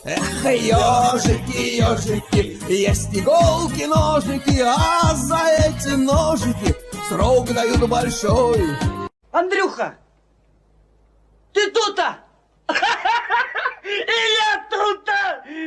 Эх, ежики, ежики, есть иголки, ножики, а за эти ножики срок дают большой. Андрюха, ты тут-то? И я тут-то!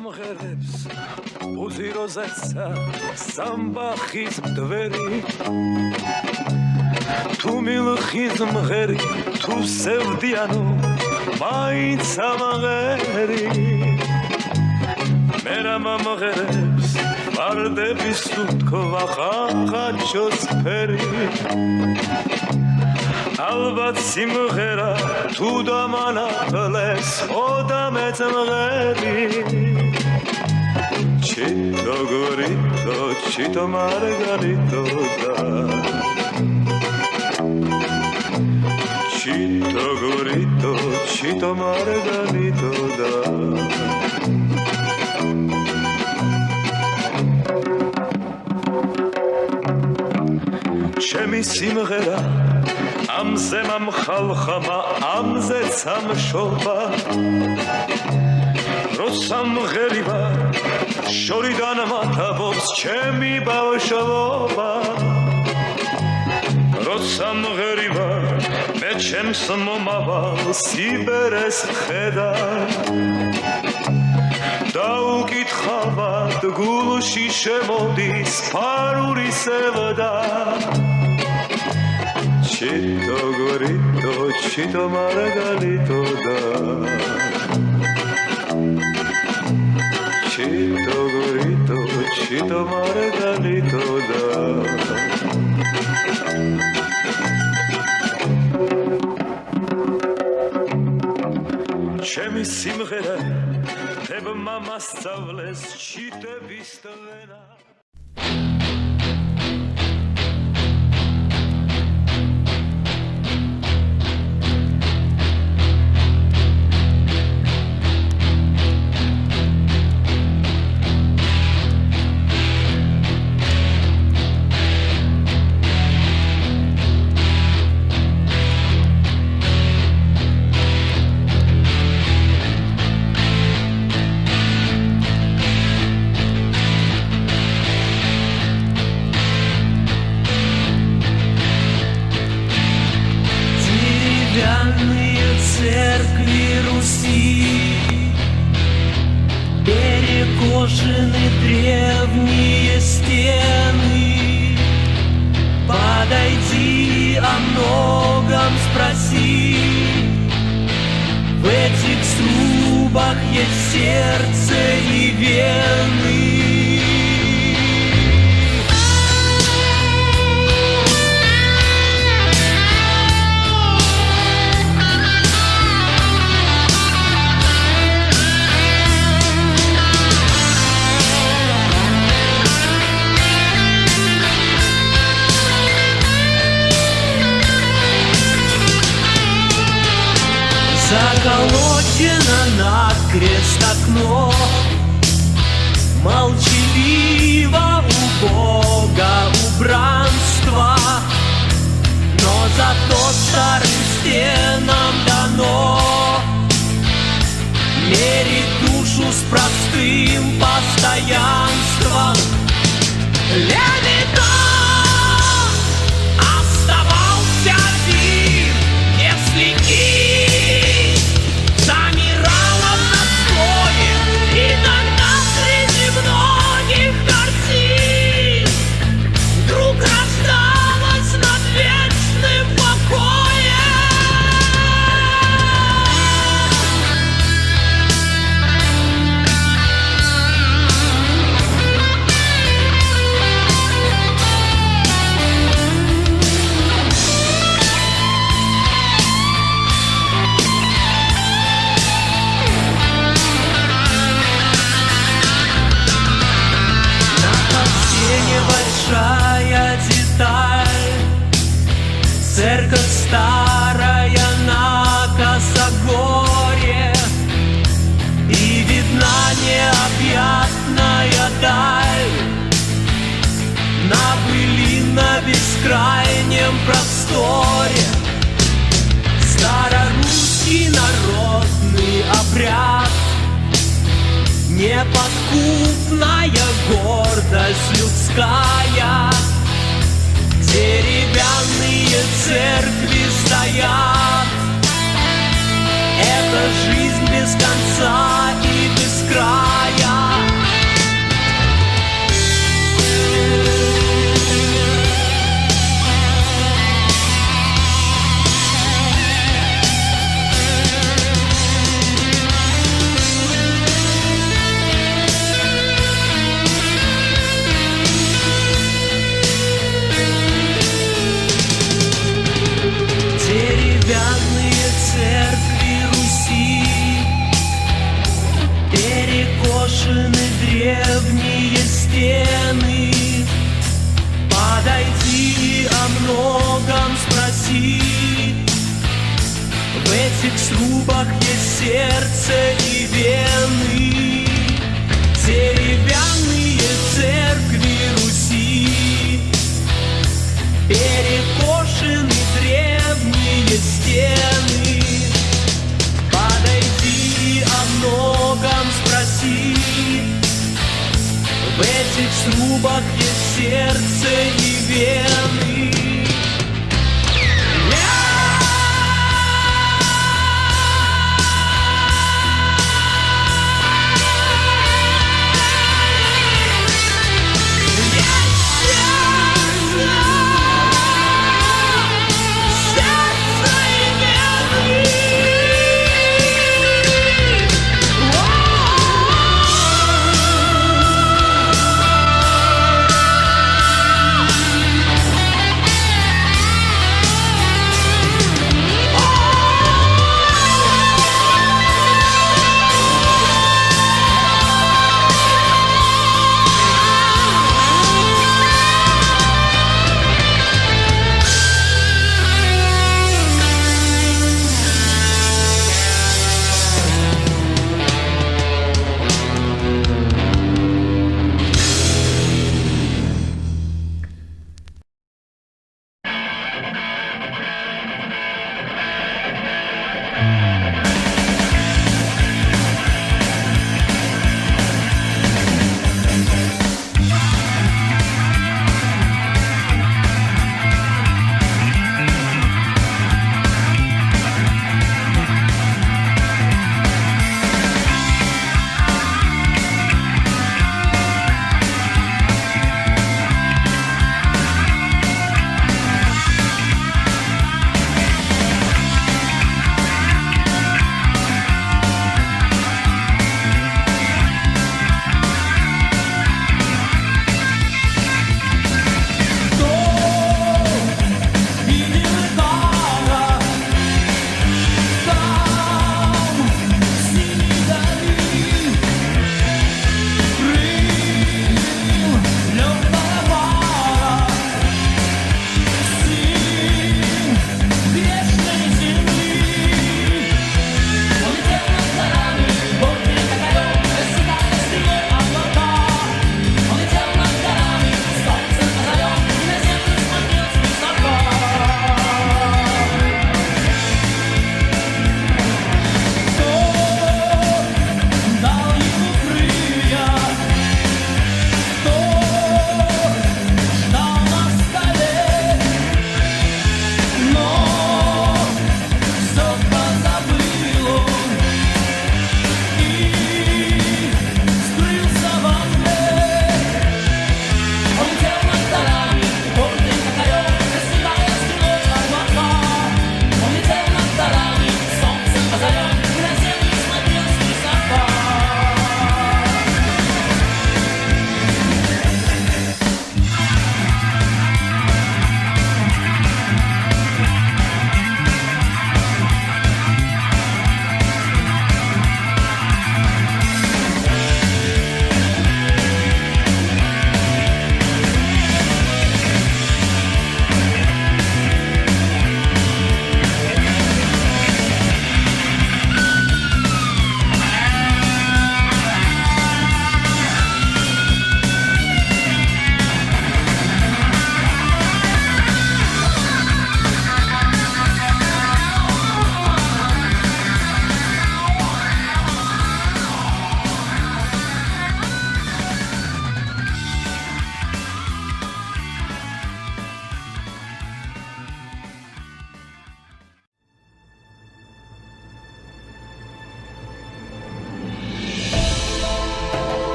მომღერებს უზიროზეცა სამბახის მდვერი თუ მილხის მღერი თუ სევდიანო მაინც ამღერი ერა მომღერებს ვარდების თქვა ხახაჩოს ფერი ალბათ სიმღერა თუ დამანახლეს ხოდა მეცმღერი ჩიტო გორიტო ჩიტო მარგალიტო და ჩიტო გორიტო ჩიტო მარგალიტო და ჩემი სიმღერა ამზე მომხალხმა ამზე სამშობა როსამღერიბა შორიდან მათაბობს ჩემი ბავშვობა როსამღერიბა მე ჩემს მომავალ სიბერეს ხედა დაუკითხავად გულში შემოდის ფარული სევდა ჩიტო გორიტო ჩიტო მარგალიტო და ჩიტო გორიტო ჩიტო მარგალიტო და ჩემი სიმღერა დებმა მასწავლეს ჩიტების ტვენა перекошены древние стены. Подойди, о многом спроси. В этих срубах есть сердце и вены. Заколочено накрест окно, молчаливо убого убранства, но зато старым стенам дано мерить душу с простым постоянством. Левитан оставался один, если кисть замирала в наслое. Иногда среди многих картин вдруг рождалась над вечным покоем. Небольшая деталь, церковь старая на косогоре, и видна необъятная даль на бескрайнем просторе. Старорусский народный обряд, неподкупная гордость людская, деревянные церкви стоят. Это жизнь без конца и без края. сердце и вены, деревянные церкви Руси, перекошены древние стены. Подойди, о многом спроси, в этих срубах есть сердце и вены.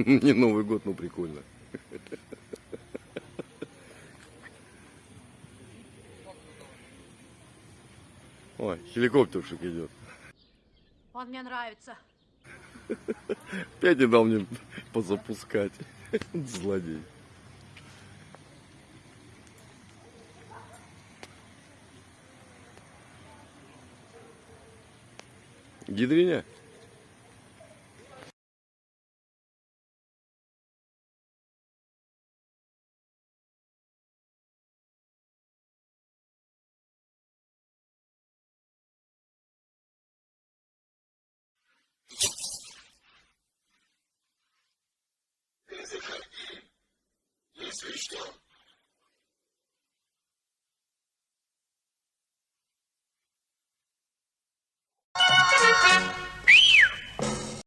Не Новый год, но прикольно. Ой, хеликоптершик идет. Он мне нравится. Опять не дал мне позапускать. Злодей. Гидриня? Если что,